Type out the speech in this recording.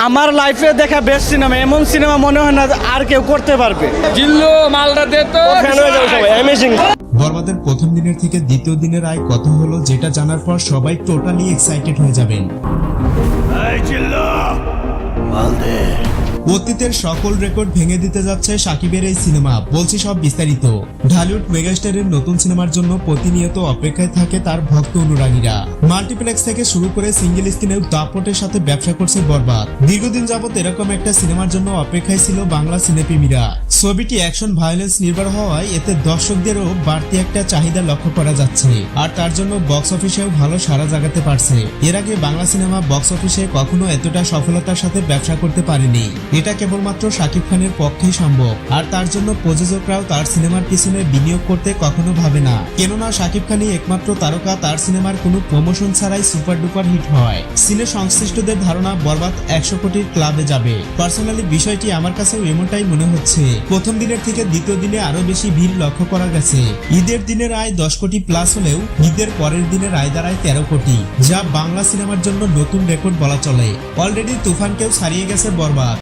আমার লাইফে দেখা বেস্ট সিনেমা, এমন সিনেমা মনে হয় না আর কেউ করতে পারবে। জিল্লু মালটা দে তো, ফ্যান হয়ে যাবে সবাই, অ্যামেজিং। বরবাদের প্রথম দিনের থেকে দ্বিতীয় দিনের আয় কত হলো যেটা জানার পর সবাই টোটালি এক্সাইটেড হয়ে যাবেন। অতীতের সকল রেকর্ড ভেঙে দিতে যাচ্ছে শাকিবের এই সিনেমা, বলছি সব বিস্তারিত। ঢালিউড মেগাস্টারের নতুন সিনেমার জন্য প্রতিনিয়ত অপেক্ষায় থাকে তার ভক্ত অনুরাগীরা। মাল্টিপ্লেক্স থেকে শুরু করে সিঙ্গেল স্ক্রিনেও দাপটের সাথে ব্যবসা করছে বরবাদ। দীর্ঘদিন যাবত এরকম একটা সিনেমার জন্য অপেক্ষায় ছিল বাংলা সিনেপ্রেমীরা। ছবিটি অ্যাকশন ভায়োলেন্স নির্ভর হওয়ায় এতে দর্শকদেরও বাড়তি একটা চাহিদা লক্ষ্য করা যাচ্ছে, আর তার জন্য বক্স অফিসেও ভালো সাড়া জাগাতে পারছে। এর আগে বাংলা সিনেমা বক্স অফিসে কখনো এতটা সফলতার সাথে ব্যবসা করতে পারেনি। এটা কেবলমাত্র শাকিব খানের পক্ষেই সম্ভব, আর তার জন্য প্রযোজকরাও তার সিনেমার পিছনে বিনিয়োগ করতে কখনো ভাবে না। কেননা শাকিব খানই একমাত্র তারকা তার সিনেমার কোনো প্রমোশন ছাড়াই সুপার ডুপার হিট হয়। সিনে সংশ্লিষ্টদের ধারণা বরবাদ 100 কোটির ক্লাবে যাবে। পার্সোনালি বিষয়টি আমার কাছেও এমনটাই মনে হচ্ছে। প্রথম দিনের থেকে দ্বিতীয় দিনে আরো বেশি ভিড় লক্ষ্য করা গেছে। ঈদের দিনের আয় 10 কোটি প্লাস হলেও ঈদের পরের দিনের আয় দাঁড়ায় 13 কোটি, যা বাংলা সিনেমার জন্য নতুন রেকর্ড বলা চলে। অলরেডি তুফানকেও ছাড়িয়ে গেছে বরবাদ।